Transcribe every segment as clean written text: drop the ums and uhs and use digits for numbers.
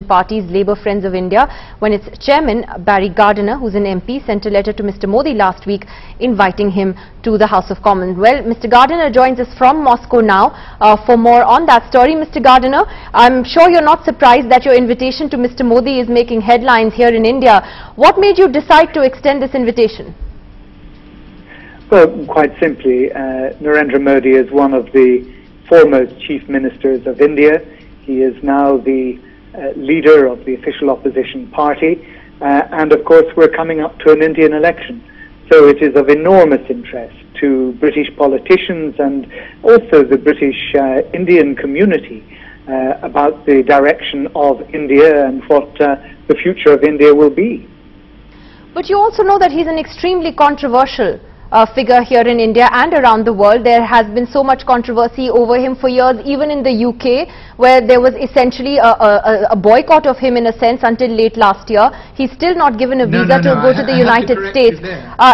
parties, Labour Friends of India, when its chairman, Barry Gardiner, who's an MP, sent a letter to Mr. Modi last week inviting him to the House of Commons. Well, Mr. Gardiner joins us from Moscow now for more on that story. Mr. Gardiner, I'm sure you're not surprised that your invitation to Mr. Modi is making headlines here in India. What made you decide to extend this invitation? Well, quite simply, Narendra Modi is one of the foremost chief ministers of India. He is now the leader of the official opposition party, and of course we're coming up to an Indian election. So it is of enormous interest to British politicians and also the British Indian community about the direction of India and what the future of India will be. But you also know that he's an extremely controversial figure here in India and around the world. There has been so much controversy over him for years, even in the UK, where there was essentially a boycott of him in a sense until late last year. He's still not given a visa to go to the United States.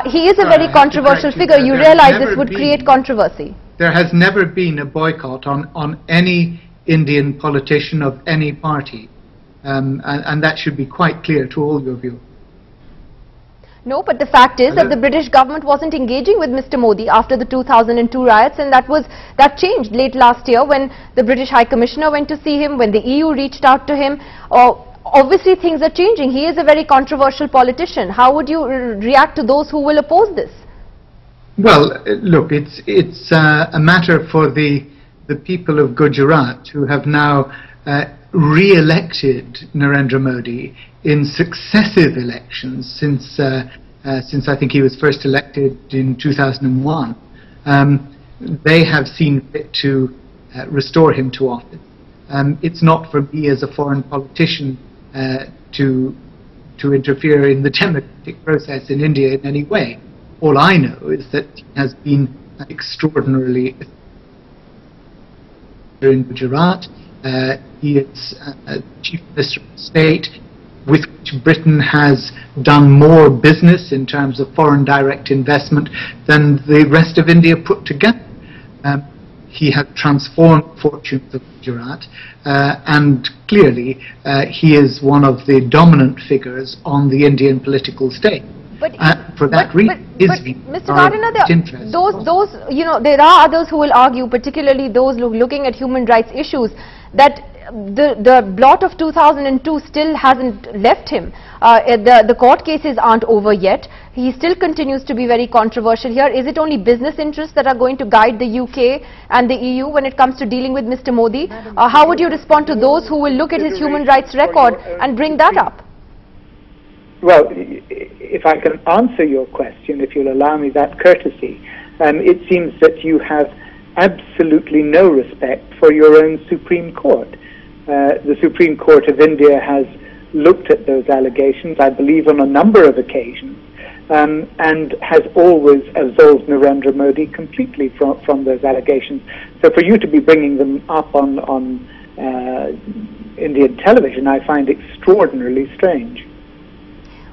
He is a very controversial figure. You realize this would create controversy. There has never been a boycott on any Indian politician of any party, and that should be quite clear to all of you. No, but the fact is that the British government wasn't engaging with Mr. Modi after the 2002 riots, and that changed late last year when the British High Commissioner went to see him, when the EU reached out to him. Obviously things are changing. He is a very controversial politician. How would you react to those who will oppose this? Well, look, it's a matter for the people of Gujarat who have now re-elected Narendra Modi in successive elections since I think he was first elected in 2001. They have seen fit to restore him to office. It's not for me as a foreign politician to interfere in the democratic process in India in any way. All I know is that he has been extraordinarily in Gujarat. He is Chief Minister of State, with which Britain has done more business in terms of foreign direct investment than the rest of India put together. He has transformed the fortunes of Gujarat, and clearly he is one of the dominant figures on the Indian political stage. For that reason, Mr. Gardiner, there are others who will argue, particularly those looking at human rights issues, that the blot of 2002 still hasn't left him. The court cases aren't over yet. He still continues to be very controversial here. Is it only business interests that are going to guide the UK and the EU when it comes to dealing with Mr. Modi? How would you respond to those who will look at his human rights record and bring that up? Well, if I can answer your question, if you'll allow me that courtesy, it seems that you have absolutely no respect for your own Supreme Court. The Supreme Court of India has looked at those allegations, I believe on a number of occasions, and has always absolved Narendra Modi completely from those allegations. So for you to be bringing them up on Indian television, I find extraordinarily strange.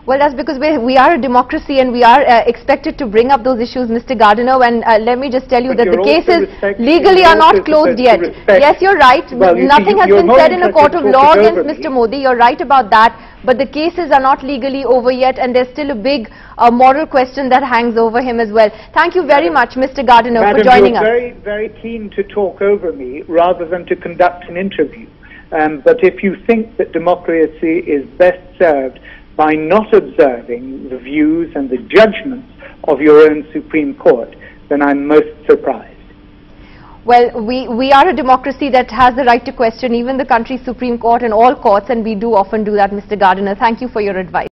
Well, that's because we are a democracy and we are expected to bring up those issues, Mr. Gardiner, and let me just tell you that the cases legally are not closed yet. Yes, you're right. Well, nothing has been said in a court of law against Mr. Modi. You're right about that. But the cases are not legally over yet, and there's still a big moral question that hangs over him as well. Thank you very much, Mr. Gardiner, for joining us. You're very keen to talk over me rather than to conduct an interview. But if you think that democracy is best served by not observing the views and the judgments of your own Supreme Court, then I'm most surprised. Well, we are a democracy that has the right to question even the country's Supreme Court and all courts, and we do often do that, Mr. Gardiner. Thank you for your advice.